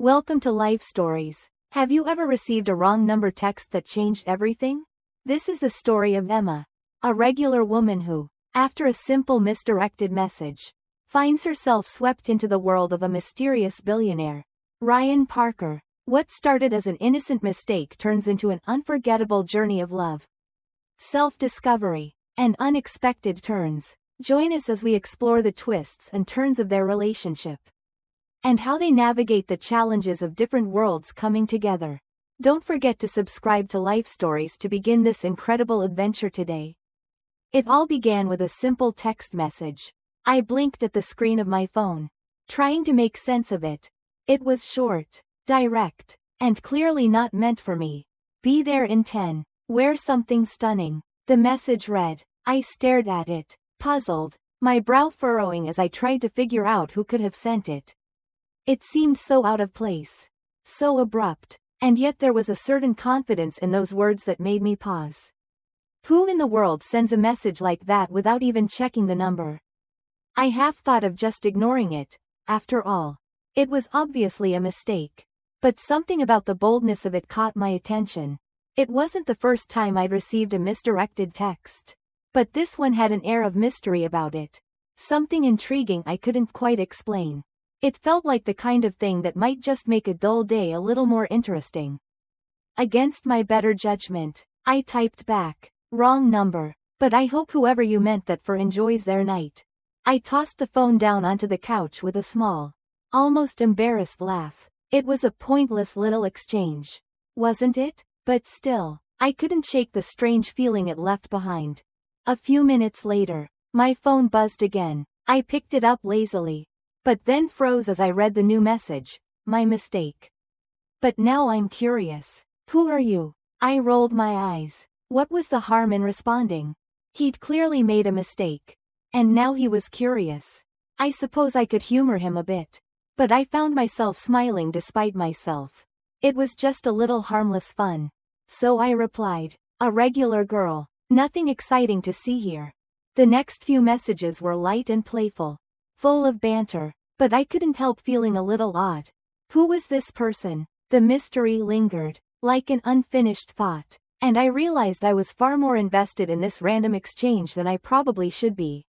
Welcome to Life Stories. Have you ever received a wrong number text that changed everything? This is the story of Emma, a regular woman who, after a simple misdirected message, finds herself swept into the world of a mysterious billionaire. Ryan Parker. What started as an innocent mistake turns into an unforgettable journey of love, self-discovery, and unexpected turns. Join us as we explore the twists and turns of their relationship, and how they navigate the challenges of different worlds coming together. Don't forget to subscribe to Life Stories to begin this incredible adventure today. It all began with a simple text message. I blinked at the screen of my phone, trying to make sense of it. It was short, direct, and clearly not meant for me. Be there in 10. Wear something stunning. The message read. I stared at it, puzzled, my brow furrowing as I tried to figure out who could have sent it. It seemed so out of place, so abrupt, and yet there was a certain confidence in those words that made me pause. Who in the world sends a message like that without even checking the number? I half thought of just ignoring it. After all, it was obviously a mistake. But something about the boldness of it caught my attention. It wasn't the first time I'd received a misdirected text, but this one had an air of mystery about it. Something intriguing I couldn't quite explain. It felt like the kind of thing that might just make a dull day a little more interesting. Against my better judgment, I typed back, wrong number, but I hope whoever you meant that for enjoys their night. I tossed the phone down onto the couch with a small, almost embarrassed laugh. It was a pointless little exchange, wasn't it? But still, I couldn't shake the strange feeling it left behind. A few minutes later, my phone buzzed again. I picked it up lazily, but then froze as I read the new message. My mistake. But now I'm curious. Who are you? I rolled my eyes. What was the harm in responding? He'd clearly made a mistake, and now he was curious. I suppose I could humor him a bit, but I found myself smiling despite myself. It was just a little harmless fun. So I replied, a regular girl. Nothing exciting to see here. The next few messages were light and playful, full of banter, but I couldn't help feeling a little odd. Who was this person? The mystery lingered, like an unfinished thought, and I realized I was far more invested in this random exchange than I probably should be.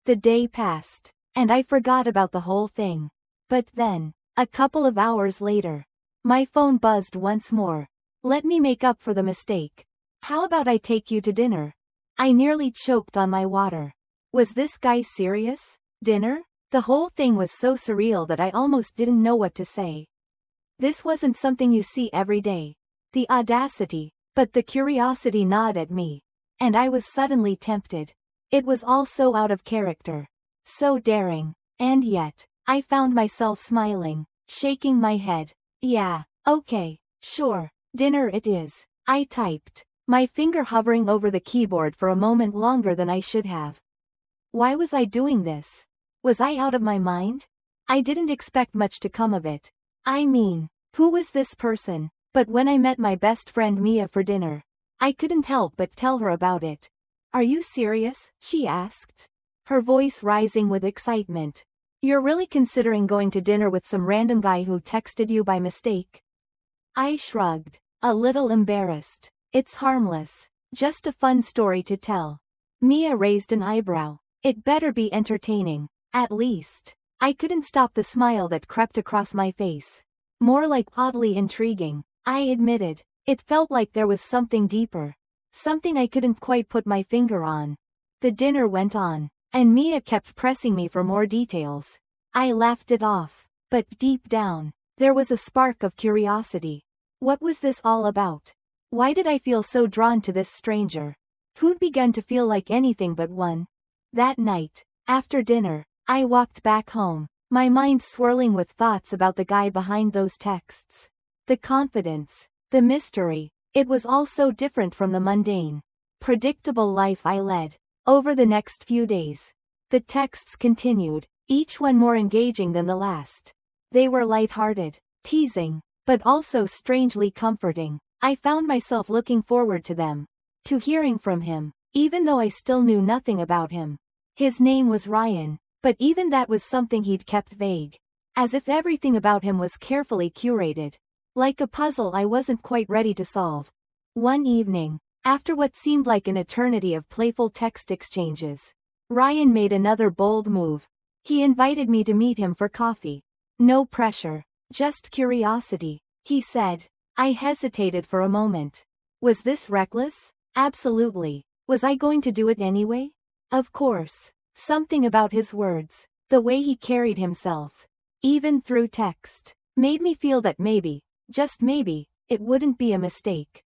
The day passed, and I forgot about the whole thing. But then, a couple of hours later, my phone buzzed once more. Let me make up for the mistake. How about I take you to dinner? I nearly choked on my water. Was this guy serious? Dinner? The whole thing was so surreal that I almost didn't know what to say. This wasn't something you see every day. The audacity, but the curiosity gnawed at me, and I was suddenly tempted. It was all so out of character, so daring, and yet, I found myself smiling, shaking my head. Yeah, okay, sure, dinner it is, I typed, my finger hovering over the keyboard for a moment longer than I should have. Why was I doing this? Was I out of my mind? I didn't expect much to come of it. I mean, who was this person? But when I met my best friend Mia for dinner, I couldn't help but tell her about it. Are you serious? She asked, her voice rising with excitement. You're really considering going to dinner with some random guy who texted you by mistake? I shrugged, a little embarrassed. It's harmless, just a fun story to tell. Mia raised an eyebrow. It better be entertaining, at least. I couldn't stop the smile that crept across my face. More like oddly intriguing, I admitted. It felt like there was something deeper, something I couldn't quite put my finger on. The dinner went on, and Mia kept pressing me for more details. I laughed it off, but deep down, there was a spark of curiosity. What was this all about? Why did I feel so drawn to this stranger, who'd begun to feel like anything but one? That night, after dinner, I walked back home, my mind swirling with thoughts about the guy behind those texts. The confidence, the mystery, it was all so different from the mundane, predictable life I led. Over the next few days, the texts continued, each one more engaging than the last. They were lighthearted, teasing, but also strangely comforting. I found myself looking forward to them, to hearing from him, even though I still knew nothing about him. His name was Ryan, but even that was something he'd kept vague. as if everything about him was carefully curated. Like a puzzle I wasn't quite ready to solve. One evening, after what seemed like an eternity of playful text exchanges, Ryan made another bold move. He invited me to meet him for coffee. No pressure, just curiosity, he said. I hesitated for a moment. Was this reckless? Absolutely. Was I going to do it anyway? Of course. Something about his words, the way he carried himself, even through text, made me feel that maybe, just maybe, it wouldn't be a mistake.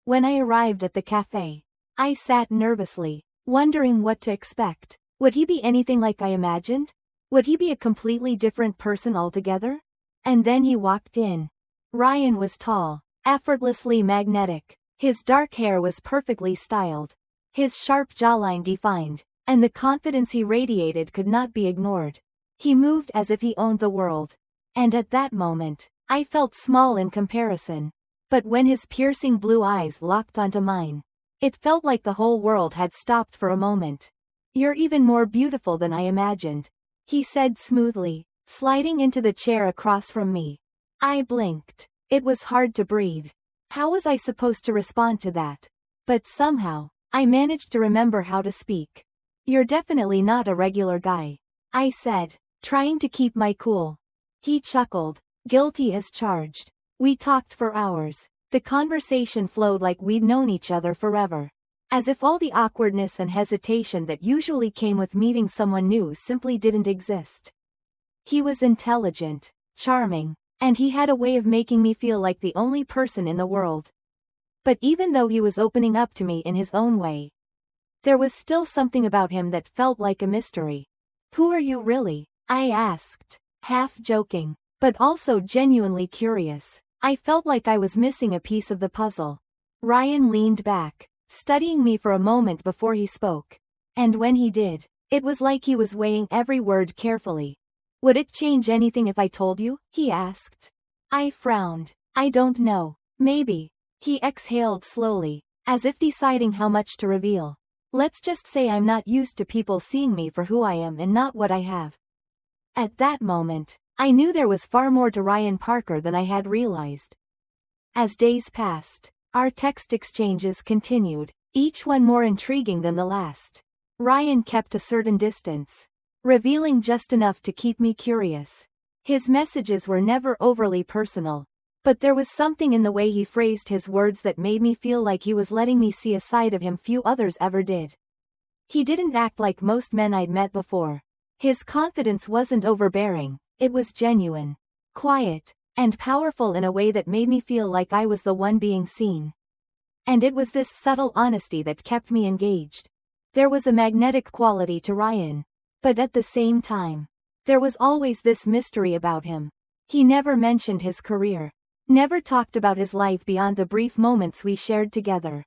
When I arrived at the cafe, I sat nervously, wondering what to expect. Would he be anything like I imagined? Would he be a completely different person altogether? And then he walked in. Ryan was tall, effortlessly magnetic. His dark hair was perfectly styled, his sharp jawline defined, and the confidence he radiated could not be ignored. He moved as if he owned the world. And at that moment, I felt small in comparison. But when his piercing blue eyes locked onto mine, it felt like the whole world had stopped for a moment. You're even more beautiful than I imagined, he said smoothly, sliding into the chair across from me. I blinked. It was hard to breathe. How was I supposed to respond to that? But somehow, I managed to remember how to speak. You're definitely not a regular guy, I said, trying to keep my cool. He chuckled, guilty as charged. We talked for hours. The conversation flowed like we'd known each other forever. As if all the awkwardness and hesitation that usually came with meeting someone new simply didn't exist. He was intelligent, charming, and he had a way of making me feel like the only person in the world. But even though he was opening up to me in his own way, there was still something about him that felt like a mystery. Who are you really? I asked, half joking, but also genuinely curious. I felt like I was missing a piece of the puzzle. Ryan leaned back, studying me for a moment before he spoke. And when he did, it was like he was weighing every word carefully. Would it change anything if I told you? He asked. I frowned. I don't know. Maybe. He exhaled slowly, as if deciding how much to reveal. Let's just say I'm not used to people seeing me for who I am and not what I have. At that moment, I knew there was far more to Ryan Parker than I had realized. As days passed, our text exchanges continued, each one more intriguing than the last. Ryan kept a certain distance, revealing just enough to keep me curious. His messages were never overly personal, but there was something in the way he phrased his words that made me feel like he was letting me see a side of him few others ever did. He didn't act like most men I'd met before. His confidence wasn't overbearing, it was genuine, quiet, and powerful in a way that made me feel like I was the one being seen. And it was this subtle honesty that kept me engaged. There was a magnetic quality to Ryan, but at the same time, there was always this mystery about him. He never mentioned his career, never talked about his life beyond the brief moments we shared together.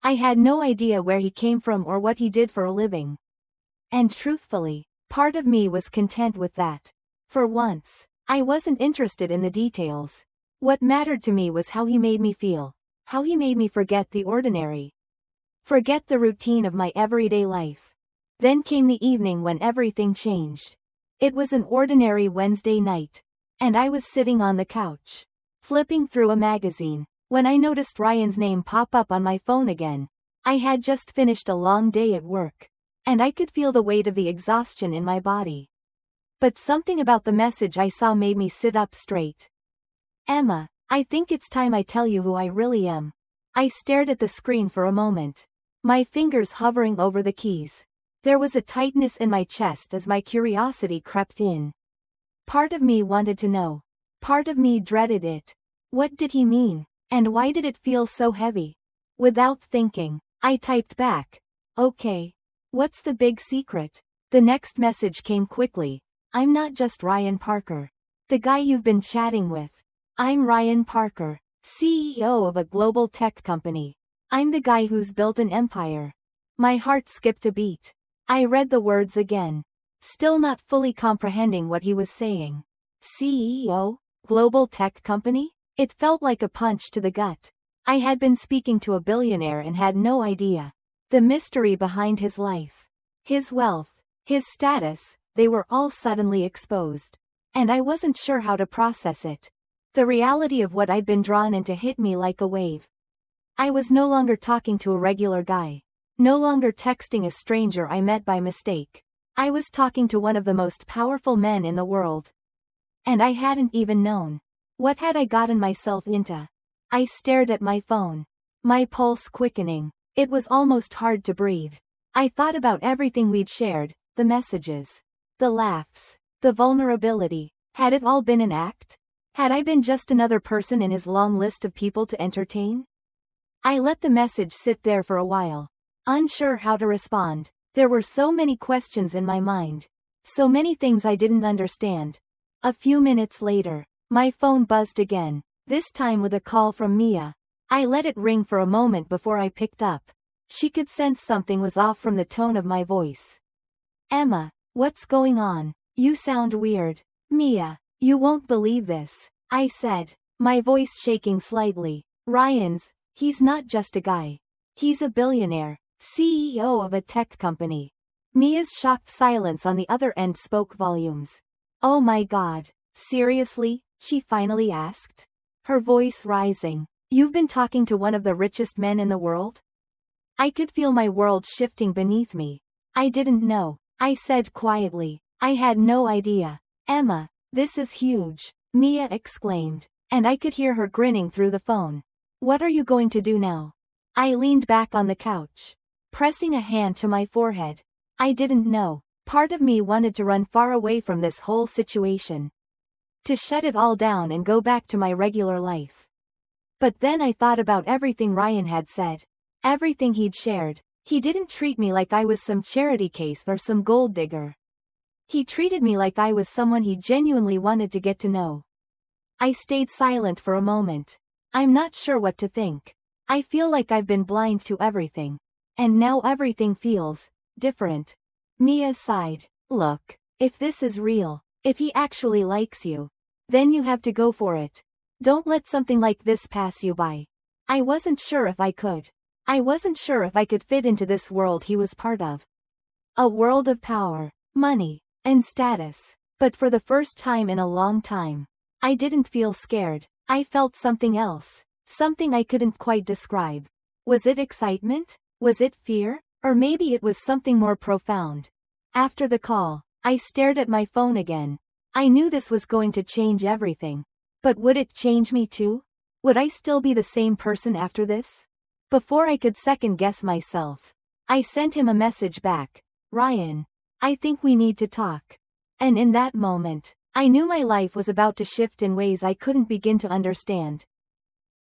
I had no idea where he came from or what he did for a living. And truthfully, part of me was content with that. For once, I wasn't interested in the details. What mattered to me was how he made me feel, how he made me forget the ordinary. Forget the routine of my everyday life. Then came the evening when everything changed. It was an ordinary Wednesday night, and I was sitting on the couch, flipping through a magazine, when I noticed Ryan's name pop up on my phone again. I had just finished a long day at work, and I could feel the weight of the exhaustion in my body. But something about the message I saw made me sit up straight. Emma, I think it's time I tell you who I really am. I stared at the screen for a moment, my fingers hovering over the keys. There was a tightness in my chest as my curiosity crept in. Part of me wanted to know. Part of me dreaded it. What did he mean? And why did it feel so heavy? Without thinking, I typed back. Okay. What's the big secret? The next message came quickly. I'm not just Ryan Parker, the guy you've been chatting with. I'm Ryan Parker, CEO of a global tech company. I'm the guy who's built an empire. My heart skipped a beat. I read the words again, still not fully comprehending what he was saying. CEO? Global tech company? It felt like a punch to the gut. I had been speaking to a billionaire and had no idea. The mystery behind his life, his wealth, his status, they were all suddenly exposed. and I wasn't sure how to process it. The reality of what I'd been drawn into hit me like a wave. I was no longer talking to a regular guy. No longer texting a stranger I met by mistake. I was talking to one of the most powerful men in the world. And I hadn't even known. What had I gotten myself into? I stared at my phone. My pulse quickening. It was almost hard to breathe. I thought about everything we'd shared, the messages, the laughs, the vulnerability. Had it all been an act? Had I been just another person in his long list of people to entertain? I let the message sit there for a while, unsure how to respond. There were so many questions in my mind. So many things I didn't understand. A few minutes later, my phone buzzed again, this time with a call from Mia. I let it ring for a moment before I picked up. She could sense something was off from the tone of my voice. Emma, what's going on? You sound weird. Mia, you won't believe this, I said, my voice shaking slightly. He's not just a guy. He's a billionaire, CEO of a tech company. Mia's shocked silence on the other end spoke volumes. Oh my God, seriously? She finally asked, her voice rising. You've been talking to one of the richest men in the world? I could feel my world shifting beneath me. I didn't know, I said quietly. I had no idea. Emma, this is huge, Mia exclaimed, and I could hear her grinning through the phone. What are you going to do now? I leaned back on the couch, pressing a hand to my forehead. I didn't know. Part of me wanted to run far away from this whole situation. To shut it all down and go back to my regular life. But then I thought about everything Ryan had said. Everything he'd shared. He didn't treat me like I was some charity case or some gold digger. He treated me like I was someone he genuinely wanted to get to know. I stayed silent for a moment. I'm not sure what to think. I feel like I've been blind to everything. And now everything feels different. Mia sighed. Look, if this is real, if he actually likes you, then you have to go for it. Don't let something like this pass you by. I wasn't sure if I could. I wasn't sure if I could fit into this world he was part of. A world of power, money, and status. But for the first time in a long time, I didn't feel scared. I felt something else. Something I couldn't quite describe. Was it excitement? Was it fear? Or maybe it was something more profound. After the call, I stared at my phone again. I knew this was going to change everything. But would it change me too? Would I still be the same person after this? Before I could second guess myself, I sent him a message back. Ryan, I think we need to talk. And in that moment, I knew my life was about to shift in ways I couldn't begin to understand.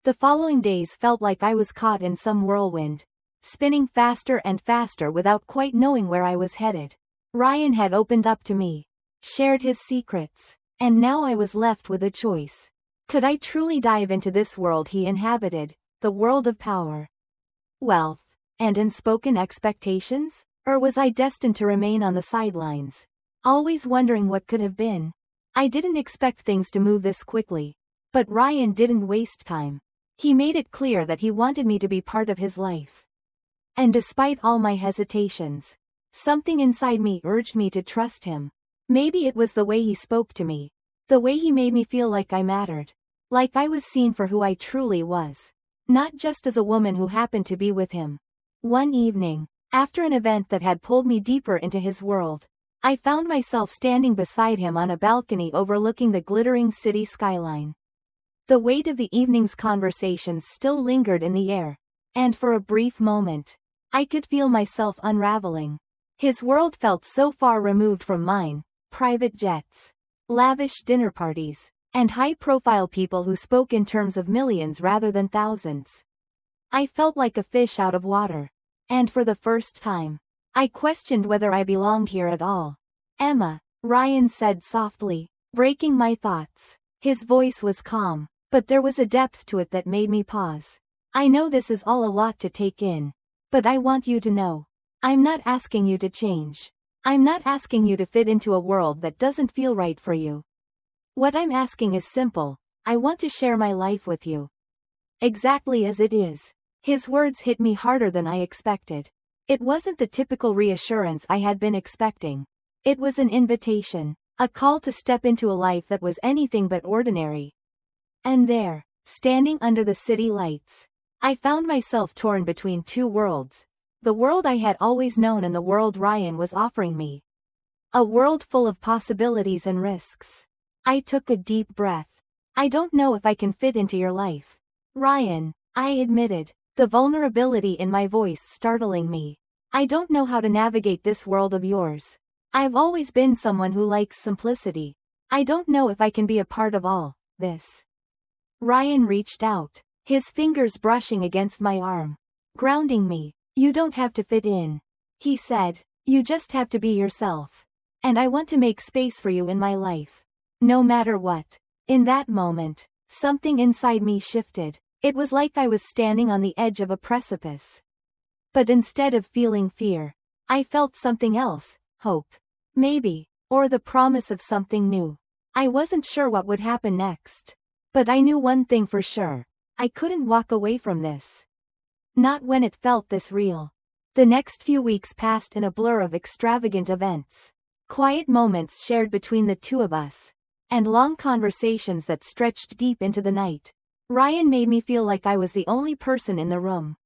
The following days felt like I was caught in some whirlwind, spinning faster and faster without quite knowing where I was headed. Ryan had opened up to me, shared his secrets, and now I was left with a choice. Could I truly dive into this world he inhabited, the world of power, wealth, and unspoken expectations? Or was I destined to remain on the sidelines, always wondering what could have been? I didn't expect things to move this quickly. But Ryan didn't waste time. He made it clear that he wanted me to be part of his life. And despite all my hesitations, something inside me urged me to trust him. Maybe it was the way he spoke to me. The way he made me feel like I mattered. Like I was seen for who I truly was. Not just as a woman who happened to be with him. One evening, after an event that had pulled me deeper into his world, I found myself standing beside him on a balcony overlooking the glittering city skyline. The weight of the evening's conversations still lingered in the air, and for a brief moment, I could feel myself unraveling. His world felt so far removed from mine: private jets, lavish dinner parties, and high-profile people who spoke in terms of millions rather than thousands. I felt like a fish out of water. And for the first time, I questioned whether I belonged here at all. Emma, Ryan said softly, breaking my thoughts. His voice was calm, but there was a depth to it that made me pause. I know this is all a lot to take in, but I want you to know. I'm not asking you to change. I'm not asking you to fit into a world that doesn't feel right for you. What I'm asking is simple. I want to share my life with you. Exactly as it is. His words hit me harder than I expected. It wasn't the typical reassurance I had been expecting. It was an invitation. A call to step into a life that was anything but ordinary. And there, standing under the city lights, I found myself torn between two worlds. The world I had always known and the world Ryan was offering me. A world full of possibilities and risks. I took a deep breath. I don't know if I can fit into your life, Ryan, I admitted, the vulnerability in my voice startling me. I don't know how to navigate this world of yours. I've always been someone who likes simplicity. I don't know if I can be a part of all this. Ryan reached out, his fingers brushing against my arm, grounding me. You don't have to fit in, he said. You just have to be yourself. And I want to make space for you in my life. No matter what. In that moment, something inside me shifted. It was like I was standing on the edge of a precipice. But instead of feeling fear, I felt something else, hope. Maybe, or the promise of something new. I wasn't sure what would happen next. But I knew one thing for sure. I couldn't walk away from this. Not when it felt this real. The next few weeks passed in a blur of extravagant events. Quiet moments shared between the two of us. And long conversations that stretched deep into the night. Ryan made me feel like I was the only person in the room.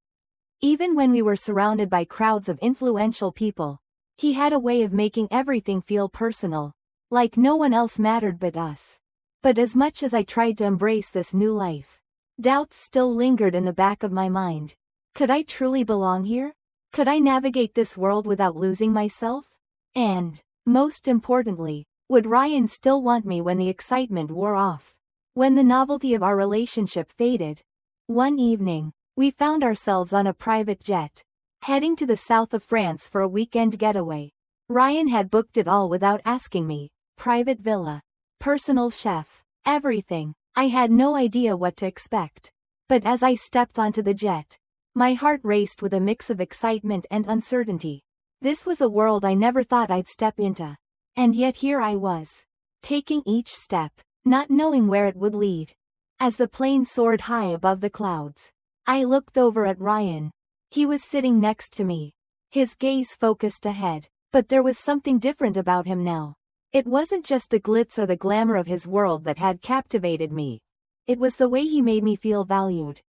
Even when we were surrounded by crowds of influential people, he had a way of making everything feel personal. Like no one else mattered but us. But as much as I tried to embrace this new life, doubts still lingered in the back of my mind. Could I truly belong here? Could I navigate this world without losing myself? And, most importantly, would Ryan still want me when the excitement wore off? When the novelty of our relationship faded? One evening, we found ourselves on a private jet, heading to the south of France for a weekend getaway. Ryan had booked it all without asking me. Private villa, personal chef, everything. I had no idea what to expect. But as I stepped onto the jet, my heart raced with a mix of excitement and uncertainty. This was a world I never thought I'd step into. And yet here I was, taking each step, not knowing where it would lead. As the plane soared high above the clouds, I looked over at Ryan. He was sitting next to me, his gaze focused ahead. But there was something different about him now. It wasn't just the glitz or the glamour of his world that had captivated me. It was the way he made me feel valued.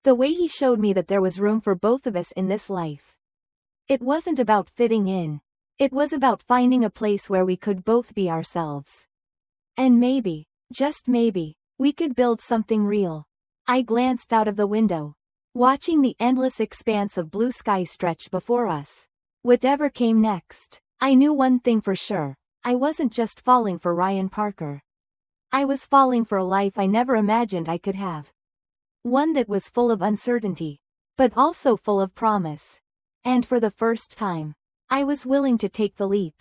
The way he showed me that there was room for both of us in this life. It wasn't about fitting in. It was about finding a place where we could both be ourselves. And maybe, just maybe, we could build something real. I glanced out of the window, watching the endless expanse of blue sky stretch before us. Whatever came next, I knew one thing for sure. I wasn't just falling for Ryan Parker. I was falling for a life I never imagined I could have. One that was full of uncertainty, but also full of promise. And for the first time, I was willing to take the leap.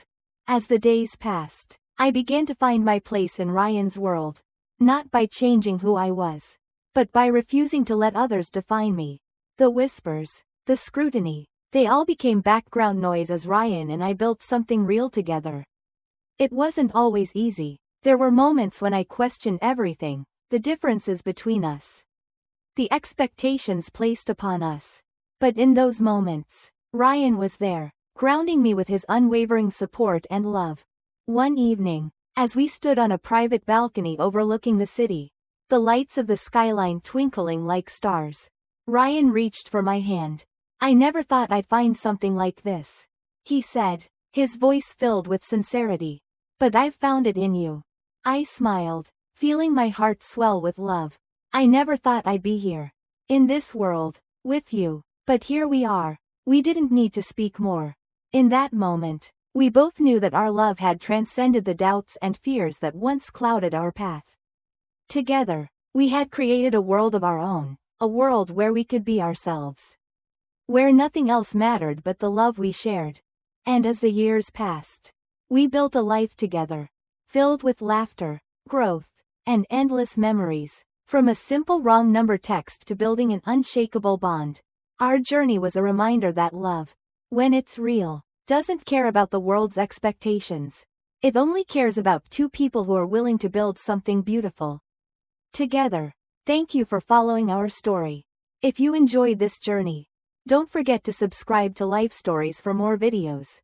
As the days passed, I began to find my place in Ryan's world. Not by changing who I was, but by refusing to let others define me. The whispers, the scrutiny, they all became background noise as Ryan and I built something real together. It wasn't always easy. There were moments when I questioned everything, the differences between us, the expectations placed upon us. But in those moments, Ryan was there, grounding me with his unwavering support and love. One evening, as we stood on a private balcony overlooking the city, the lights of the skyline twinkling like stars, Ryan reached for my hand. I never thought I'd find something like this, he said, his voice filled with sincerity. But I've found it in you. I smiled, feeling my heart swell with love. I never thought I'd be here, in this world, with you. But here we are. We didn't need to speak more. In that moment, we both knew that our love had transcended the doubts and fears that once clouded our path. Together, we had created a world of our own, a world where we could be ourselves. Where nothing else mattered but the love we shared. And as the years passed, we built a life together, filled with laughter, growth, and endless memories. From a simple wrong number text to building an unshakable bond, our journey was a reminder that love, when it's real, doesn't care about the world's expectations. It only cares about two people who are willing to build something beautiful together. Thank you for following our story. If you enjoyed this journey, don't forget to subscribe to Life Stories for more videos.